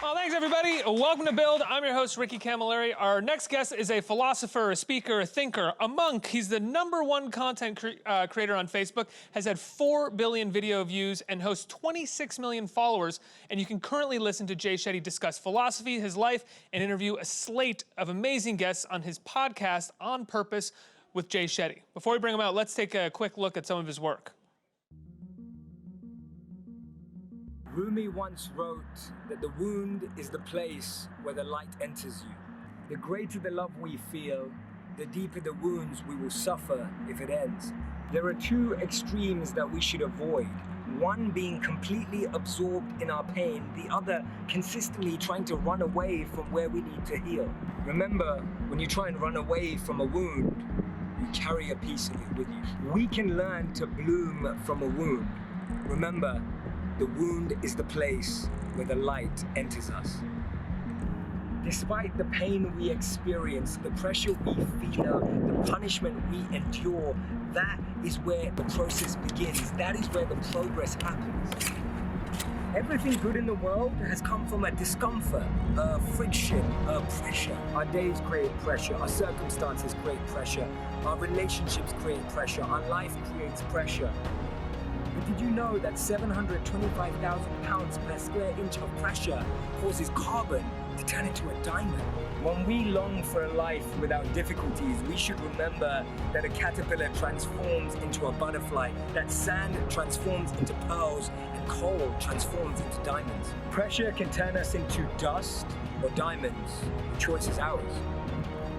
Well, thanks, everybody. Welcome to Build. I'm your host, Ricky Camilleri. Our next guest is a philosopher, a speaker, a thinker, a monk. He's the #1 content creator on Facebook, has had 4 billion video views, and hosts 26 million followers. And you can currently listen to Jay Shetty discuss philosophy, his life, and interview a slate of amazing guests on his podcast, On Purpose, with Jay Shetty. Before we bring him out, let's take a quick look at some of his work. Rumi once wrote that the wound is the place where the light enters you. The greater the love we feel, the deeper the wounds we will suffer if it ends. There are 2 extremes that we should avoid. One being completely absorbed in our pain, the other consistently trying to run away from where we need to heal. Remember, when you try and run away from a wound, you carry a piece of it with you. We can learn to bloom from a wound. Remember, the wound is the place where the light enters us. Despite the pain we experience, the pressure we feel, the punishment we endure, that is where the process begins. That is where the progress happens. Everything good in the world has come from a discomfort, a friction, a pressure. Our days create pressure, our circumstances create pressure, our relationships create pressure, our life creates pressure. But did you know that 725,000 pounds per square inch of pressure causes carbon to turn into a diamond? When we long for a life without difficulties, we should remember that a caterpillar transforms into a butterfly, that sand transforms into pearls, and coal transforms into diamonds. Pressure can turn us into dust or diamonds. The choice is ours.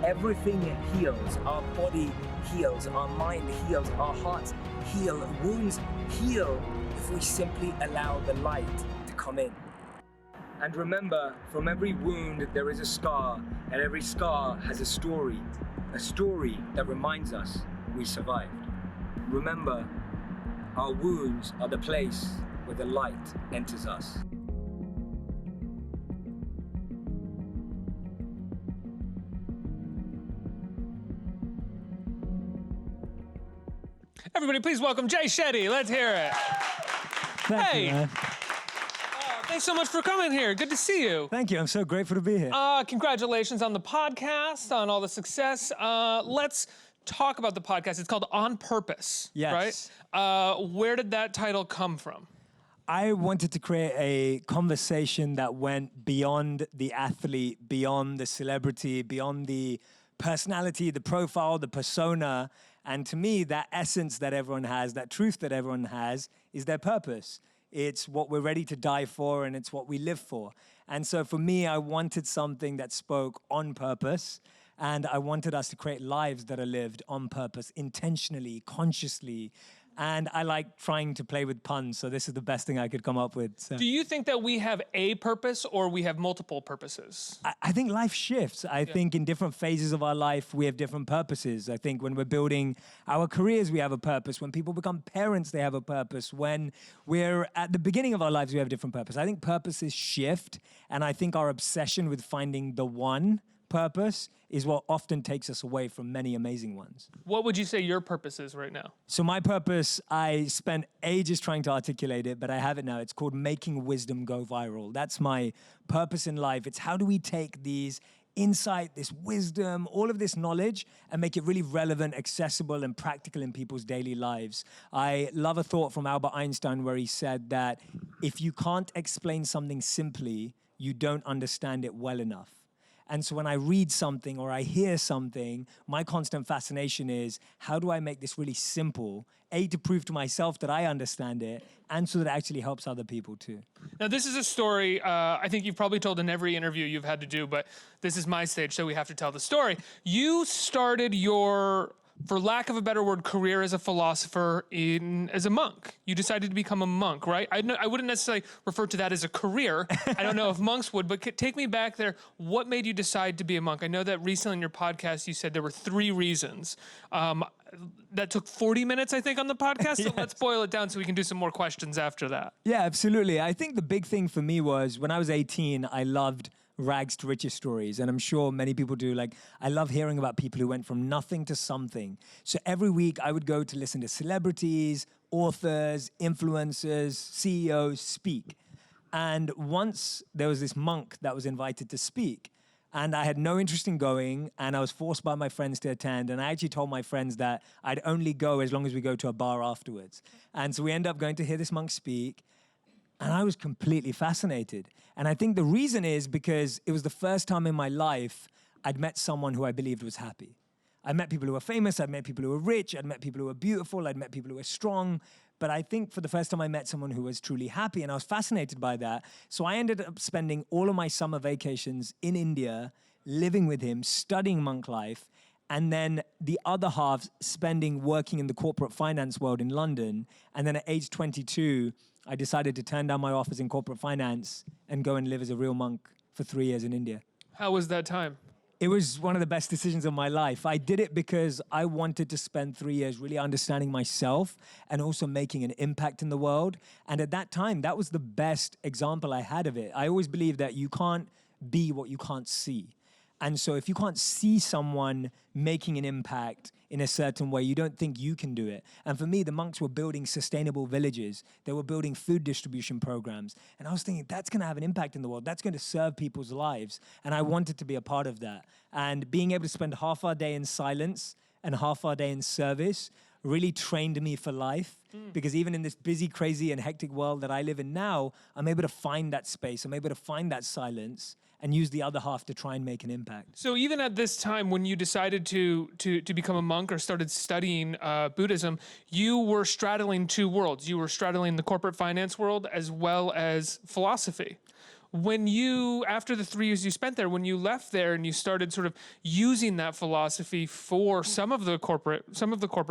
Everything heals. Our body heals. Our mind heals. Our hearts heal. Wounds heal if we simply allow the light to come in. And remember, from every wound there is a scar, and every scar has a story that reminds us we survived. Remember, our wounds are the place where the light enters us. Everybody, please welcome Jay Shetty. Let's hear it. Thank you, man. Thanks so much for coming here. Good to see you. Thank you. I'm so grateful to be here. Congratulations on the podcast, on all the success. Let's talk about the podcast. It's called On Purpose, Yes. right? Where did that title come from? I wanted to create a conversation that went beyond the athlete, beyond the celebrity, beyond the personality, the profile, the persona. And to me, that essence that everyone has, that truth that everyone has, is their purpose. It's what we're ready to die for, and it's what we live for. And so for me, I wanted something that spoke on purpose, and I wanted us to create lives that are lived on purpose, intentionally, consciously. And I like trying to play with puns, so this is the best thing I could come up with. So. Do you think that we have a purpose or we have multiple purposes? I think life shifts. I think in different phases of our life, we have different purposes. I think when we're building our careers, we have a purpose. When people become parents, they have a purpose. When we're at the beginning of our lives, we have a different purpose. I think purposes shift, and I think our obsession with finding the one purpose is what often takes us away from many amazing ones. What would you say your purpose is right now? So my purpose, I spent ages trying to articulate it, but I have it now. It's called making wisdom go viral. That's my purpose in life. It's how do we take these insight, this wisdom, all of this knowledge, and make it really relevant, accessible, and practical in people's daily lives. I love a thought from Albert Einstein where he said that if you can't explain something simply, you don't understand it well enough. And so when I read something or I hear something, my constant fascination is, how do I make this really simple? A, to prove to myself that I understand it, and so that it actually helps other people too. Now, this is a story I think you've probably told in every interview you've had to do, but this is my stage, so we have to tell the story. You started your, for lack of a better word, career as a philosopher as a monk. You decided to become a monk, right? I wouldn't necessarily refer to that as a career. I don't know if monks would, but take me back there. What made you decide to be a monk? I know that recently in your podcast you said there were 3 reasons. That took 40 minutes, I think, on the podcast. So let's boil it down so we can do some more questions after that. Yeah, absolutely. I think the big thing for me was when I was 18, I loved rags to riches stories. And I'm sure many people do. Like, I love hearing about people who went from nothing to something. So every week I would go to listen to celebrities, authors, influencers, CEOs speak. And once there was this monk that was invited to speak, and I had no interest in going, and I was forced by my friends to attend. And I actually told my friends that I'd only go as long as we go to a bar afterwards. And so we ended up going to hear this monk speak, and I was completely fascinated. And I think the reason is because it was the first time in my life I'd met someone who I believed was happy. I met people who were famous, I'd met people who were rich, I'd met people who were beautiful, I'd met people who were strong. But I think for the first time I met someone who was truly happy, and I was fascinated by that. So I ended up spending all of my summer vacations in India, living with him, studying monk life, and then the other half spending working in the corporate finance world in London. And then at age 22, I decided to turn down my offers in corporate finance and go and live as a real monk for 3 years in India. How was that time? It was one of the best decisions of my life. I did it because I wanted to spend 3 years really understanding myself and also making an impact in the world. And at that time, that was the best example I had of it. I always believe that you can't be what you can't see. And so if you can't see someone making an impact in a certain way, you don't think you can do it. And for me, the monks were building sustainable villages. They were building food distribution programs. And I was thinking, that's going to have an impact in the world. That's going to serve people's lives. And I wanted to be a part of that. And being able to spend half our day in silence and half our day in service really trained me for life. Because even in this busy, crazy, and hectic world that I live in now, I'm able to find that space. I'm able to find that silence and use the other half to try and make an impact. So even at this time, when you decided to become a monk or started studying Buddhism, you were straddling two worlds. You were straddling the corporate finance world as well as philosophy. When you, after the 3 years you spent there, when you left there and you started sort of using that philosophy for some of the corporate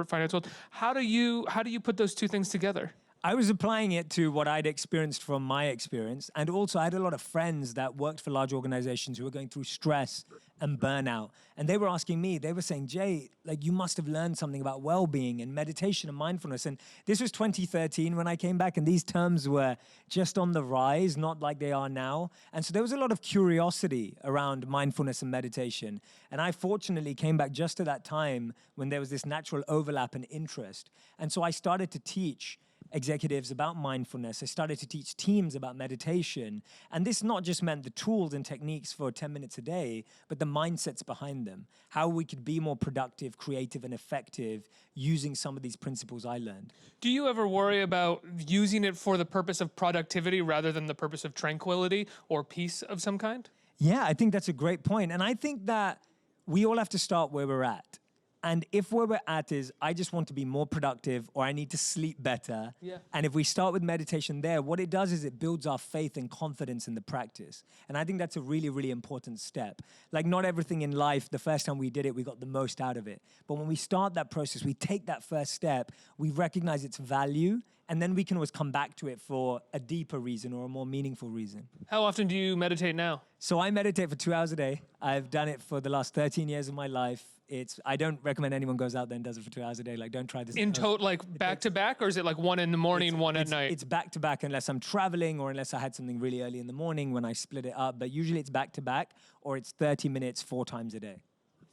finance world, how do you put those two things together? I was applying it to what I'd experienced from my experience. And also I had a lot of friends that worked for large organizations who were going through stress and burnout. And they were asking me, they were saying, Jay, like you must have learned something about well-being and meditation and mindfulness. And this was 2013 when I came back, and these terms were just on the rise, not like they are now. And so there was a lot of curiosity around mindfulness and meditation. And I fortunately came back just at that time when there was this natural overlap and interest. And so I started to teach executives about mindfulness. I started to teach teams about meditation. And this not just meant the tools and techniques for 10 minutes a day, but the mindsets behind them. How we could be more productive, creative, and effective using some of these principles I learned. Do you ever worry about using it for the purpose of productivity rather than the purpose of tranquility or peace of some kind? Yeah, I think that's a great point. And I think that we all have to start where we're at. And if where we're at is, I just want to be more productive or I need to sleep better. Yeah. And if we start with meditation there, what it does is it builds our faith and confidence in the practice. And I think that's a really, really important step. Like not everything in life, the first time we did it, we got the most out of it. But when we start that process, we take that first step, we recognize its value, and then we can always come back to it for a deeper reason or a more meaningful reason. How often do you meditate now? So I meditate for 2 hours a day. I've done it for the last 13 years of my life. I don't recommend anyone goes out there and does it for 2 hours a day. Like, don't try this. In total, like back to back, or is it like one in the morning, one at night? It's back to back unless I'm traveling or unless I had something really early in the morning when I split it up. But usually it's back to back or it's 30 minutes 4 times a day.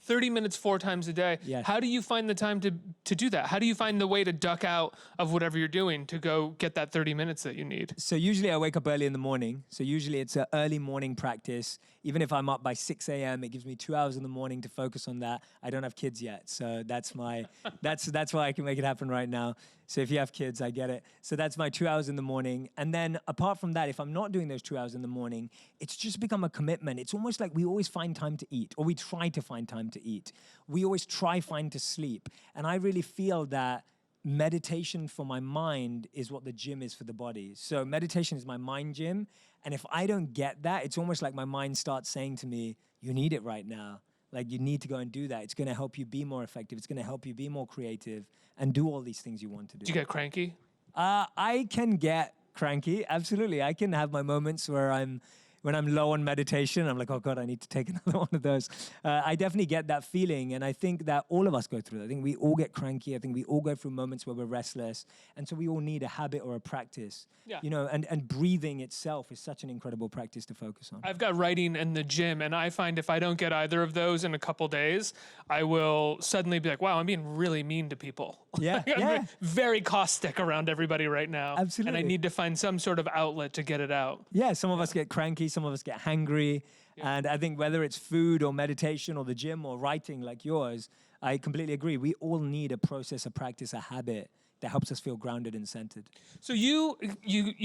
30 minutes 4 times a day. Yes. How do you find the time to do that? How do you find the way to duck out of whatever you're doing to go get that 30 minutes that you need? So usually I wake up early in the morning. So usually it's an early morning practice. Even if I'm up by 6 a.m., it gives me 2 hours in the morning to focus on that. I don't have kids yet, so that's why I can make it happen right now. So if you have kids, I get it. So that's my 2 hours in the morning. And then apart from that, if I'm not doing those 2 hours in the morning, it's just become a commitment. It's almost like we always find time to eat, or we try to find time to eat. We always find to sleep. And I really feel that meditation for my mind is what the gym is for the body. So meditation is my mind gym. And if I don't get that, it's almost like my mind starts saying to me, you need it right now. Like you need to go and do that. It's going to help you be more effective. It's going to help you be more creative and do all these things you want to do. Do you get cranky? I can get cranky. Absolutely. I can have my moments where I'm when I'm low on meditation, I'm like, oh God, I need to take another one of those. I definitely get that feeling. And I think that all of us go through it. I think we all get cranky. I think we all go through moments where we're restless. And so we all need a habit or a practice. Yeah. You know, and breathing itself is such an incredible practice to focus on. I've got writing in the gym, and I find if I don't get either of those in a couple days, I will suddenly be like, wow, I'm being really mean to people. Yeah, I'm yeah. very caustic around everybody right now. Absolutely. And I need to find some sort of outlet to get it out. Yeah, some of us get cranky, some of us get hangry. Yeah. And I think whether it's food or meditation or the gym or writing like yours, I completely agree. We all need a process, a practice, a habit that helps us feel grounded and centered. So you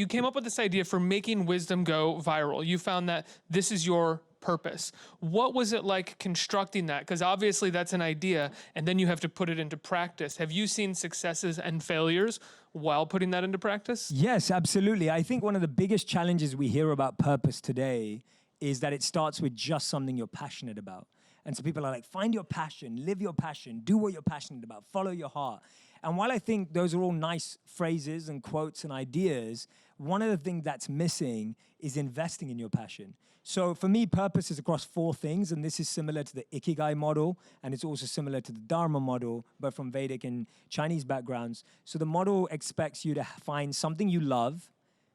came up with this idea for making wisdom go viral. You found that this is your purpose. What was it like constructing that? Because obviously that's an idea, and then you have to put it into practice. Have you seen successes and failures while putting that into practice? Yes, absolutely. I think one of the biggest challenges we hear about purpose today is that it starts with just something you're passionate about. And so people are like, find your passion, live your passion, do what you're passionate about, follow your heart. And while I think those are all nice phrases and quotes and ideas, one of the things that's missing is investing in your passion. So for me, purpose is across 4 things, and this is similar to the Ikigai model, and it's also similar to the Dharma model, but from Vedic and Chinese backgrounds. So the model expects you to find something you love,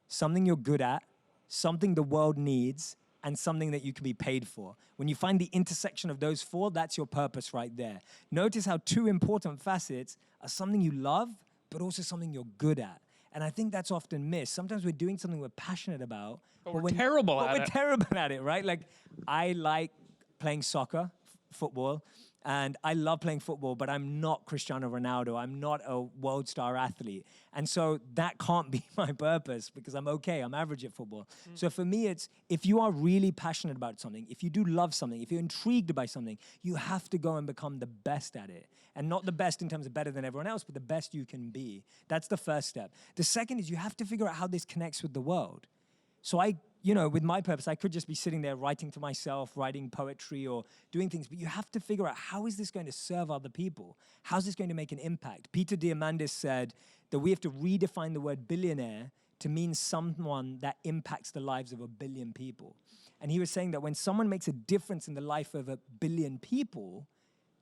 something you're good at, something the world needs, and something that you can be paid for. When you find the intersection of those 4, that's your purpose right there. Notice how 2 important facets are something you love, but also something you're good at. And I think that's often missed. Sometimes we're doing something we're passionate about, but we're terrible at it. We're terrible at it, right? Like, I like playing soccer, football, and I love playing football, but I'm not Cristiano Ronaldo. I'm not a world star athlete. And so that can't be my purpose because I'm okay. I'm average at football. So for me, it's if you are really passionate about something, if you do love something, if you're intrigued by something, you have to go and become the best at it. And not the best in terms of better than everyone else, but the best you can be. That's the first step. The second is you have to figure out how this connects with the world. So with my purpose, I could just be sitting there writing to myself, writing poetry or doing things, but you have to figure out how is this going to serve other people? How's this going to make an impact? Peter Diamandis said that we have to redefine the word billionaire to mean someone that impacts the lives of 1 billion people. And he was saying that when someone makes a difference in the life of 1 billion people,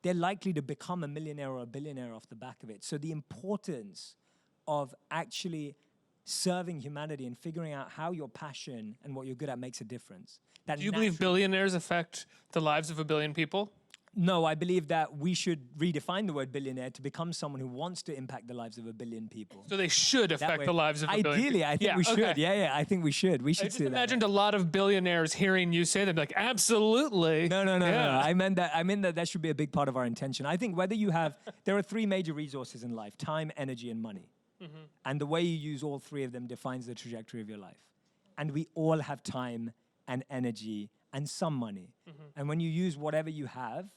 they're likely to become a millionaire or a billionaire off the back of it. So the importance of actually serving humanity and figuring out how your passion and what you're good at makes a difference. Do you believe billionaires affect the lives of 1 billion people? No, I believe that we should redefine the word billionaire to become someone who wants to impact the lives of 1 billion people. So they should affect the lives of 1 billion people. Ideally, I think we should. Okay. Yeah, I think we should. We should I just do that. imagined a lot of billionaires hearing you say that, like, absolutely. No. I meant that should be a big part of our intention. I think there are 3 major resources in life: time, energy, and money. Mm-hmm. And the way you use all 3 of them defines the trajectory of your life. And we all have time and energy and some money. Mm-hmm. And when you use whatever you have,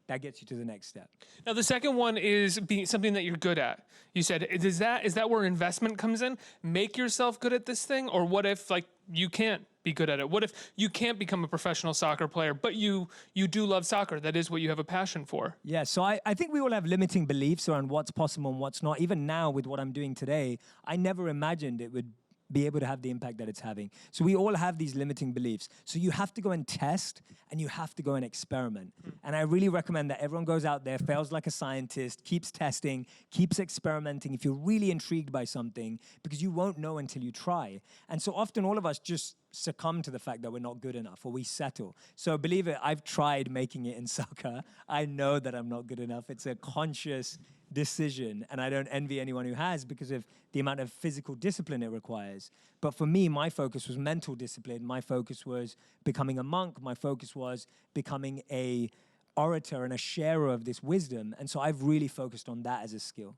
that gets you to the next step. Now, the second one is being something that you're good at. You said, is that where investment comes in? Make yourself good at this thing? Or what if, like, you can't be good at it? What if you can't become a professional soccer player, but you do love soccer? That is what you have a passion for. Yeah, so I think we all have limiting beliefs around what's possible and what's not. Even now with what I'm doing today, I never imagined it would be able to have the impact that it's having. So we all have these limiting beliefs. So you have to go and test, and you have to go and experiment. And I really recommend that everyone goes out there, fails like a scientist, keeps testing, keeps experimenting if you're really intrigued by something, because you won't know until you try. And so often all of us just succumb to the fact that we're not good enough, or we settle. So believe it, I've tried making it in soccer. I know that I'm not good enough. It's a conscious decision, and I don't envy anyone who has because of the amount of physical discipline it requires. But for me, my focus was mental discipline. My focus was becoming a monk. My focus was becoming a orator and a sharer of this wisdom. And so I've really focused on that as a skill.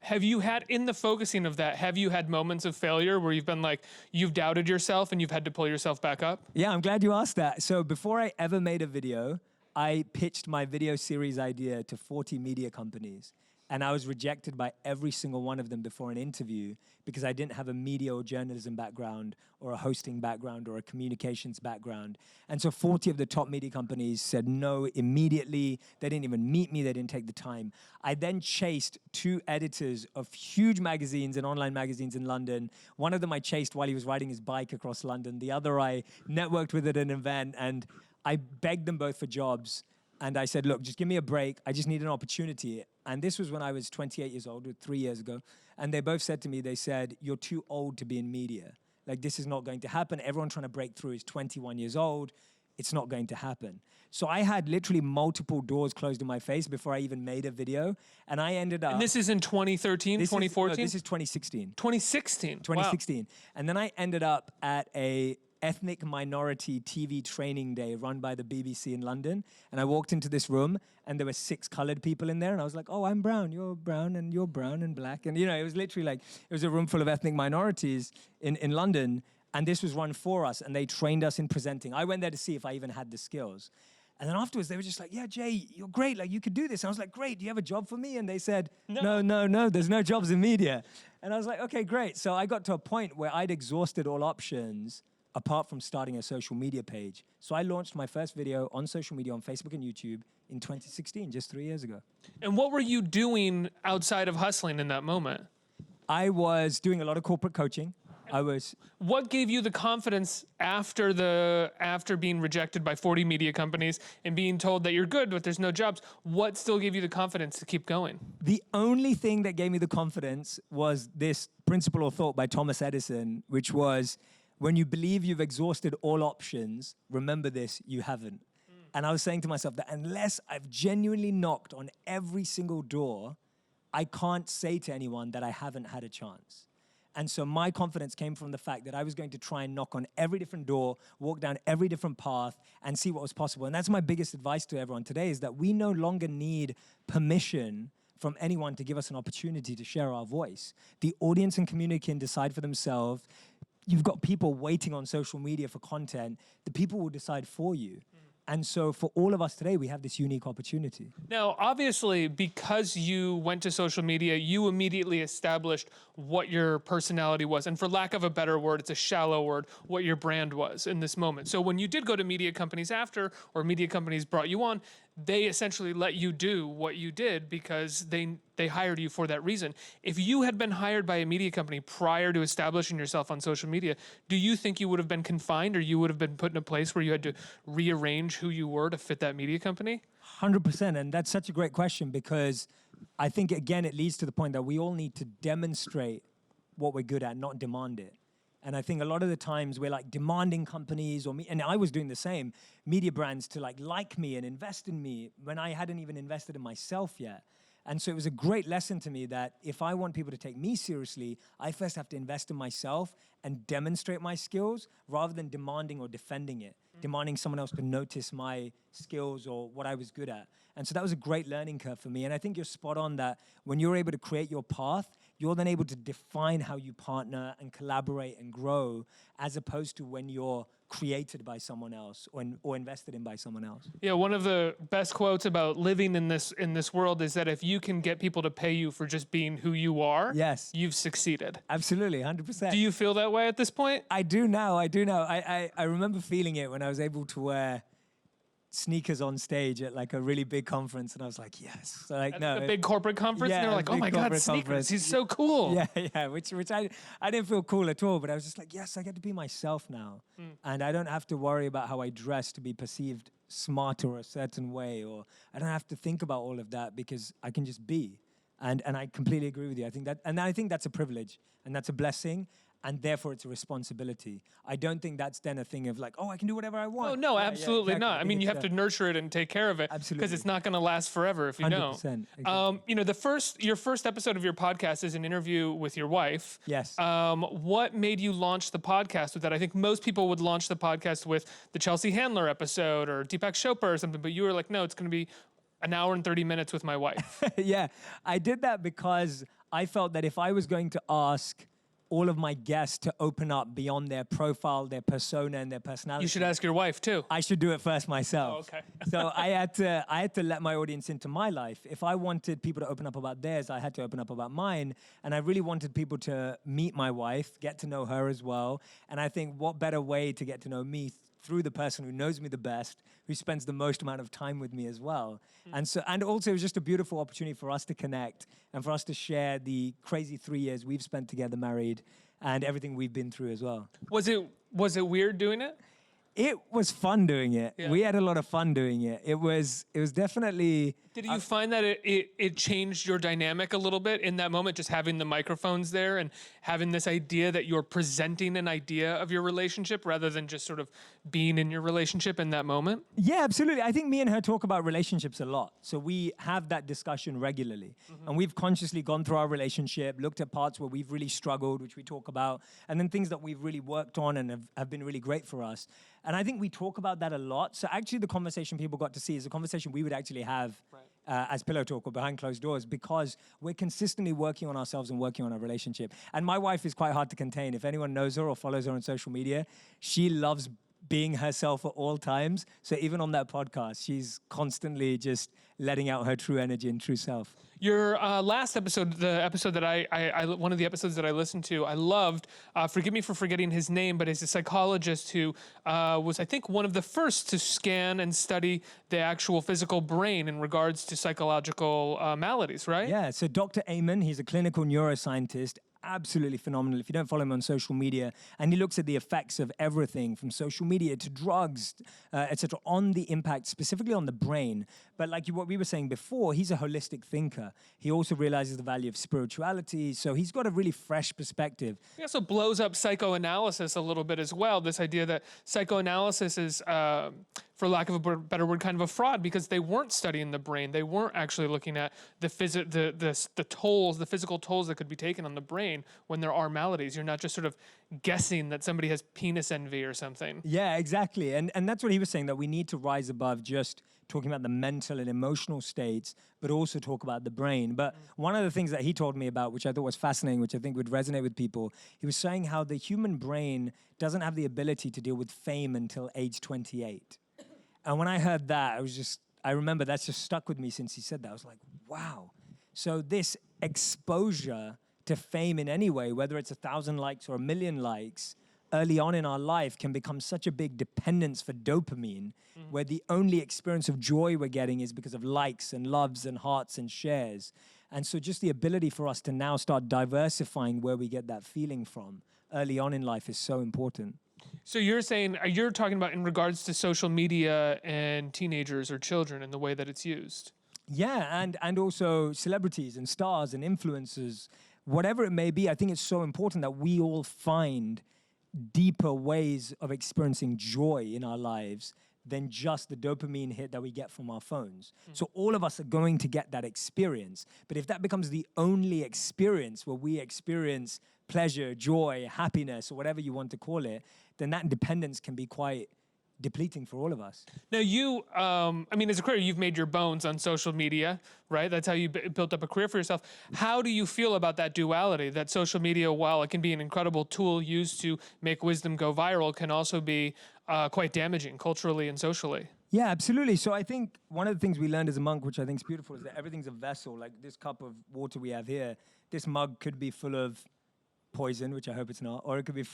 Have you had, in the focusing of that, have you had moments of failure where you've been like, you've doubted yourself and you've had to pull yourself back up? Yeah, I'm glad you asked that. So before I ever made a video, I pitched my video series idea to 40 media companies. And I was rejected by every single one of them before an interview because I didn't have a media or journalism background or a hosting background or a communications background. And so 40 of the top media companies said no immediately. They didn't even meet me. They didn't take the time. I then chased 2 editors of huge magazines and online magazines in London. One of them I chased while he was riding his bike across London. The other I networked with at an event, and I begged them both for jobs. And I said, look, just give me a break. I just need an opportunity. And this was when I was 28 years old, 3 years ago. And they both said to me, they said, you're too old to be in media. Like, this is not going to happen. Everyone trying to break through is 21 years old. It's not going to happen. So I had literally multiple doors closed in my face before I even made a video. And I ended up... And this is in 2013, 2014? This is 2016. 2016. 2016. Wow. And then I ended up at a ethnic minority TV training day run by the BBC in London. And I walked into this room and there were 6 colored people in there. And I was like, oh, I'm brown, you're brown, and you're brown and black. And, you know, it was literally like, it was a room full of ethnic minorities in London. And this was run for us. And they trained us in presenting. I went there to see if I even had the skills. And then afterwards, they were just like, yeah, Jay, you're great. Like, you could do this. And I was like, great. Do you have a job for me? And they said, no, there's no jobs in media. And I was like, okay, great. So I got to a point where I'd exhausted all options apart from starting a social media page. So I launched my first video on social media on Facebook and YouTube in 2016, just 3 years ago. And what were you doing outside of hustling in that moment? I was doing a lot of corporate coaching. What gave you the confidence after being rejected by 40 media companies and being told that you're good, but there's no jobs? What still gave you the confidence to keep going? The only thing that gave me the confidence was this principle or thought by Thomas Edison, which was, when you believe you've exhausted all options, remember this, you haven't. And I was saying to myself that unless I've genuinely knocked on every single door, I can't say to anyone that I haven't had a chance. And so my confidence came from the fact that I was going to try and knock on every different door, walk down every different path, and see what was possible. And that's my biggest advice to everyone today, is that we no longer need permission from anyone to give us an opportunity to share our voice. The audience and community can decide for themselves. You've got people waiting on social media for content. The people will decide for you. And so for all of us today, we have this unique opportunity. Now, obviously, because you went to social media, you immediately established what your personality was. And for lack of a better word, it's a shallow word, what your brand was in this moment. So when you did go to media companies after, or media companies brought you on, they essentially let you do what you did because they hired you for that reason. If you had been hired by a media company prior to establishing yourself on social media, do you think you would have been confined, or you would have been put in a place where you had to rearrange who you were to fit that media company? 100%. And that's such a great question, because I think, again, it leads to the point that we all need to demonstrate what we're good at, not demand it. And I think a lot of the times we're like demanding companies and I was doing the same, media brands to like me and invest in me when I hadn't even invested in myself yet. And so it was a great lesson to me that if I want people to take me seriously, I first have to invest in myself and demonstrate my skills rather than demanding or defending it, demanding someone else to notice my skills or what I was good at. And so that was a great learning curve for me. And I think you're spot on that when you're able to create your path, you're then able to define how you partner and collaborate and grow, as opposed to when you're created by someone else or invested in by someone else. Yeah, one of the best quotes about living in this world is that if you can get people to pay you for just being who you are, yes, you've succeeded. Absolutely, 100%. Do you feel that way at this point? I do now. I remember feeling it when I was able to wear sneakers on stage at like a really big conference, and I was like, yes. So like, a big corporate conference? Yeah, and they're like, oh my God, sneakers. Conference. He's so cool. Yeah, which I didn't feel cool at all, but I was just like, yes, I get to be myself now. And I don't have to worry about how I dress to be perceived smart or a certain way, or I don't have to think about all of that because I can just be. And I completely agree with you. I think that's a privilege and that's a blessing. And therefore, it's a responsibility. I don't think that's then a thing of like, oh, I can do whatever I want. Oh, no, absolutely exactly. not. I mean, you have to nurture it and take care of it. Absolutely. Because it's not going to last forever if you 100%, don't. exactly. You know, your first episode of your podcast is an interview with your wife. Yes. What made you launch the podcast with that? I think most people would launch the podcast with the Chelsea Handler episode or Deepak Chopra or something, but you were like, no, it's going to be an hour and 30 minutes with my wife. Yeah, I did that because I felt that if I was going to ask all of my guests to open up beyond their profile, their persona, and their personality. You should ask your wife too. I should do it first myself. Oh, okay. So I had to let my audience into my life. If I wanted people to open up about theirs, I had to open up about mine. And I really wanted people to meet my wife, get to know her as well. And I think what better way to get to know me through the person who knows me the best, who spends the most amount of time with me as well. And also it was just a beautiful opportunity for us to connect and for us to share the crazy 3 years we've spent together married and everything we've been through as well. Was it weird doing it? It was fun doing it. Yeah. We had a lot of fun doing it. It was definitely. Did you find that it changed your dynamic a little bit in that moment, just having the microphones there and having this idea that you're presenting an idea of your relationship rather than just sort of being in your relationship in that moment? Yeah, absolutely. I think me and her talk about relationships a lot. So we have that discussion regularly. And we've consciously gone through our relationship, looked at parts where we've really struggled, which we talk about, and then things that we've really worked on and have been really great for us. And I think we talk about that a lot. So actually the conversation people got to see is a conversation we would actually have as Pillow Talk or behind closed doors, because we're consistently working on ourselves and working on our relationship. And my wife is quite hard to contain. If anyone knows her or follows her on social media, she loves being herself at all times. So even on that podcast, she's constantly just letting out her true energy and true self. Your last episode, the episode that one of the episodes that I listened to, I loved. Forgive me for forgetting his name, but he's a psychologist who was, I think, one of the first to scan and study the actual physical brain in regards to psychological maladies, right? Yeah, so Dr. Amon, he's a clinical neuroscientist, absolutely phenomenal. If you don't follow him on social media, and he looks at the effects of everything from social media to drugs, etc., on the impact specifically on the brain. But like what we were saying before, he's a holistic thinker. He also realizes the value of spirituality, so he's got a really fresh perspective. He also blows up psychoanalysis a little bit as well. This idea that psychoanalysis is, for lack of a better word, kind of a fraud, because they weren't studying the brain. They weren't actually looking at the tolls, the physical tolls that could be taken on the brain when there are maladies. You're not just sort of guessing that somebody has penis envy or something. Yeah, exactly. And that's what he was saying, that we need to rise above just talking about the mental and emotional states, but also talk about the brain. But one of the things that he told me about, which I thought was fascinating, which I think would resonate with people, he was saying how the human brain doesn't have the ability to deal with fame until age 28. And when I heard that, I remember that's just stuck with me since he said that. I was like, wow. So this exposure to fame in any way, whether it's 1,000 likes or 1 million likes, early on in our life can become such a big dependence for dopamine, where the only experience of joy we're getting is because of likes and loves and hearts and shares. And so just the ability for us to now start diversifying where we get that feeling from early on in life is so important. So you're saying, you're talking about in regards to social media and teenagers or children and the way that it's used? Yeah, and also celebrities and stars and influencers, whatever it may be. I think it's so important that we all find deeper ways of experiencing joy in our lives than just the dopamine hit that we get from our phones. So all of us are going to get that experience. But if that becomes the only experience where we experience pleasure, joy, happiness, or whatever you want to call it, then that dependence can be quite depleting for all of us. Now you, as a career, you've made your bones on social media, right? That's how you built up a career for yourself. How do you feel about that duality, that social media, while it can be an incredible tool used to make wisdom go viral, can also be quite damaging culturally and socially? Yeah, absolutely. So I think one of the things we learned as a monk, which I think is beautiful, is that everything's a vessel. Like this cup of water we have here, this mug could be full of poison, which I hope it's not, or it could be,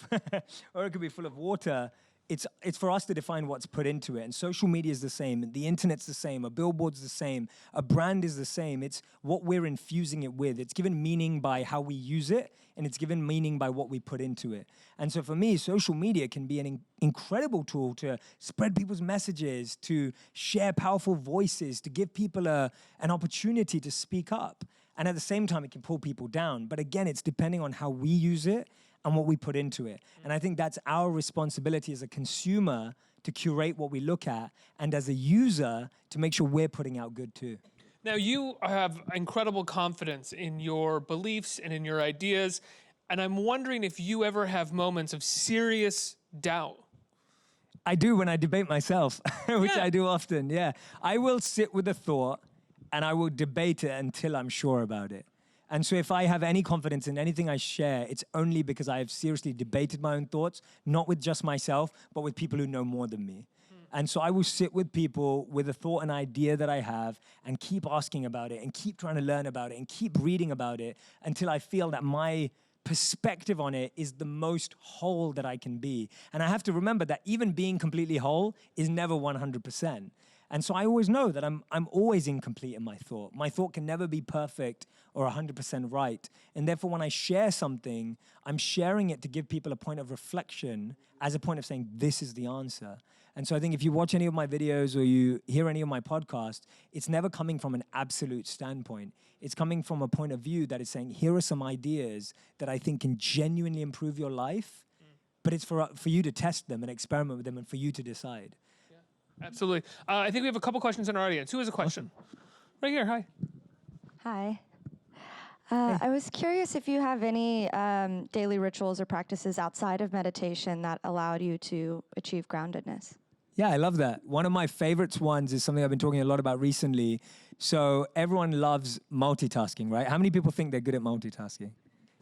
or it could be full of water. It's for us to define what's put into it. And social media is the same. The internet's the same. A billboard's the same. A brand is the same. It's what we're infusing it with. It's given meaning by how we use it, and it's given meaning by what we put into it. And so for me, social media can be an incredible tool to spread people's messages, to share powerful voices, to give people an opportunity to speak up. And at the same time, it can pull people down. But again, it's depending on how we use it and what we put into it. And I think that's our responsibility as a consumer to curate what we look at, and as a user to make sure we're putting out good too. Now you have incredible confidence in your beliefs and in your ideas, and I'm wondering if you ever have moments of serious doubt. I do when I debate myself, which Yeah. I do often, yeah. I will sit with a thought and I will debate it until I'm sure about it. And so if I have any confidence in anything I share, it's only because I have seriously debated my own thoughts, not with just myself, but with people who know more than me. And so I will sit with people with a thought and idea that I have and keep asking about it and keep trying to learn about it and keep reading about it until I feel that my perspective on it is the most whole that I can be. And I have to remember that even being completely whole is never 100%. And so I always know that I'm always incomplete in my thought. My thought can never be perfect or 100% right. And therefore, when I share something, I'm sharing it to give people a point of reflection as a point of saying, this is the answer. And so I think if you watch any of my videos or you hear any of my podcasts, it's never coming from an absolute standpoint. It's coming from a point of view that is saying, here are some ideas that I think can genuinely improve your life, but it's for you to test them and experiment with them and for you to decide. Absolutely. I think we have a couple questions in our audience. Who has a question? Right here. Hi. Hi. I was curious if you have any daily rituals or practices outside of meditation that allowed you to achieve groundedness. Yeah, I love that. One of my favorites ones is something I've been talking a lot about recently. So everyone loves multitasking, right? How many people think they're good at multitasking?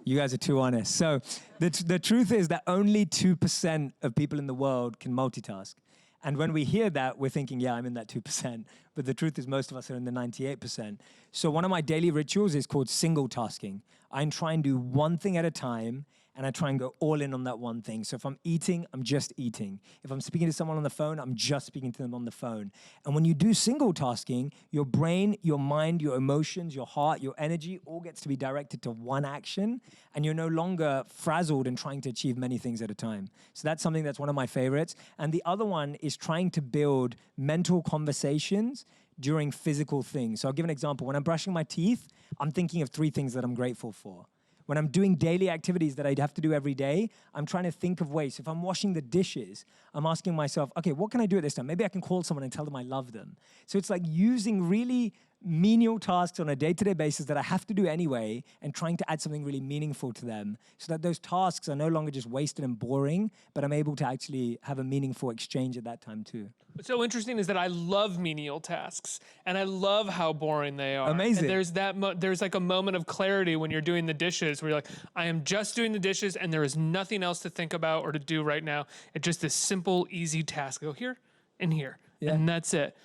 You guys are too honest. So the truth is that only 2% of people in the world can multitask. And when we hear that, we're thinking, yeah, I'm in that 2%. But the truth is most of us are in the 98%. So one of my daily rituals is called single tasking. I try and do one thing at a time, and I try and go all in on that one thing. So if I'm eating, I'm just eating. If I'm speaking to someone on the phone, I'm just speaking to them on the phone. And when you do single tasking, your brain, your mind, your emotions, your heart, your energy all gets to be directed to one action, and you're no longer frazzled and trying to achieve many things at a time. So that's something that's one of my favorites. And the other one is trying to build mental conversations during physical things. So I'll give an example. When I'm brushing my teeth, I'm thinking of 3 things that I'm grateful for. When I'm doing daily activities that I'd have to do every day, I'm trying to think of ways. If I'm washing the dishes, I'm asking myself, okay, what can I do at this time? Maybe I can call someone and tell them I love them. So it's like using really menial tasks on a day-to-day basis that I have to do anyway and trying to add something really meaningful to them so that those tasks are no longer just wasted and boring, but I'm able to actually have a meaningful exchange at that time too. What's so interesting is that I love menial tasks, and I love how boring they are. Amazing. And there's like a moment of clarity when you're doing the dishes where you're like, I am just doing the dishes, and there is nothing else to think about or to do right now. It's just this simple, easy task. Go here and here, and that's it.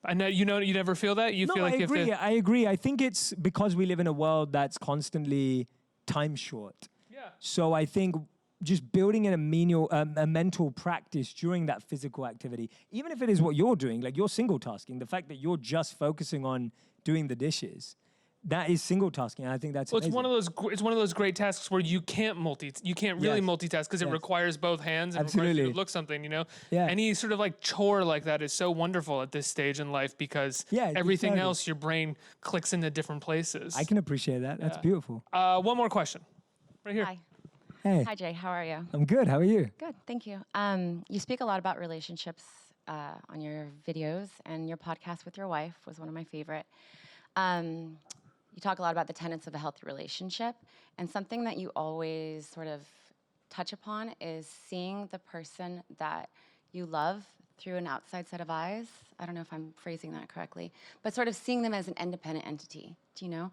I know you never feel that? You feel like I you agree. have to... I agree. I think it's because we live in a world that's constantly time short. Yeah. So I think just building in a mental practice during that physical activity, even if it is what you're doing, like you're single tasking, the fact that you're just focusing on doing the dishes, that is single tasking. And I think that's amazing. It's one of those great tasks where you can't really multitask because it requires both hands and requires you to look something, Yeah. Any sort of like chore like that is so wonderful at this stage in life because everything else, your brain clicks into different places. I can appreciate that. That's beautiful. One more question. Right here. Hi. Hey, Hi, Jay. How are you? I'm good. How are you? Good, thank you. You speak a lot about relationships on your videos, and your podcast with your wife was one of my favorite. You talk a lot about the tenets of a healthy relationship, and something that you always sort of touch upon is seeing the person that you love through an outside set of eyes. I don't know if I'm phrasing that correctly, but sort of seeing them as an independent entity. Do you know?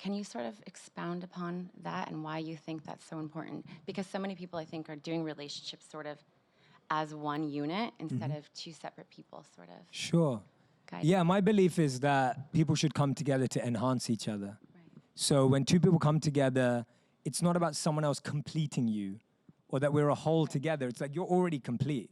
Can you sort of expound upon that and why you think that's so important? Because so many people, I think, are doing relationships sort of as one unit instead of 2 separate people, sort of. Sure. Guide. Yeah, my belief is that people should come together to enhance each other. Right. So when 2 people come together, it's not about someone else completing you or that we're a whole together. It's like you're already complete,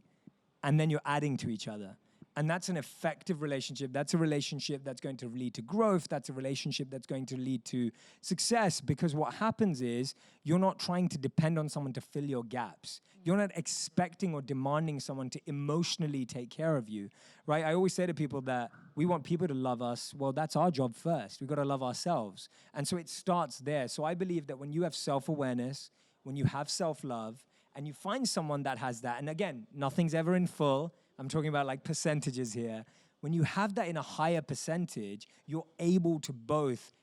and then you're adding to each other. And that's an effective relationship. That's a relationship that's going to lead to growth. That's a relationship that's going to lead to success, because what happens is you're not trying to depend on someone to fill your gaps. You're not expecting or demanding someone to emotionally take care of you, right? I always say to people that we want people to love us. Well, that's our job first. We've got to love ourselves. And so it starts there. So I believe that when you have self-awareness, when you have self-love, and you find someone that has that, and again, nothing's ever in full. I'm talking about like percentages here. When you have that in a higher percentage, you're able to both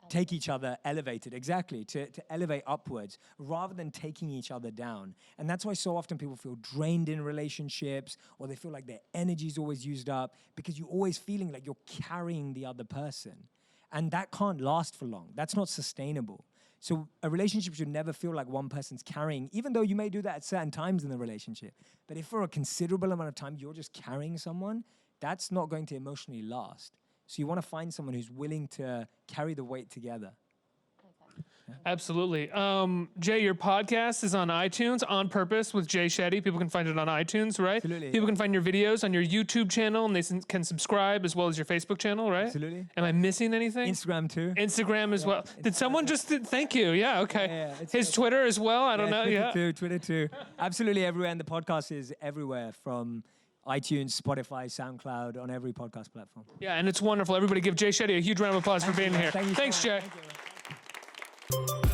take each other elevated, exactly, to elevate upwards rather than taking each other down. And that's why so often people feel drained in relationships, or they feel like their energy is always used up, because you're always feeling like you're carrying the other person. And that can't last for long. That's not sustainable. So a relationship should never feel like one person's carrying, even though you may do that at certain times in the relationship. But if for a considerable amount of time you're just carrying someone, that's not going to emotionally last. So you want to find someone who's willing to carry the weight together. Absolutely. Jay, your podcast is on iTunes, On Purpose with Jay Shetty. People can find it on iTunes, right? Absolutely. People can find your videos on your YouTube channel, and they can subscribe as well as your Facebook channel, right? Absolutely. Am I missing anything? Instagram too. Instagram as well. Did someone just thank you? Yeah, okay. Yeah, His Twitter as well? I don't know. Twitter too. Absolutely everywhere. And the podcast is everywhere from iTunes, Spotify, SoundCloud, on every podcast platform. Yeah, and it's wonderful. Everybody give Jay Shetty a huge round of applause for being here. Thank you so Thanks, much. Jay. Thank you.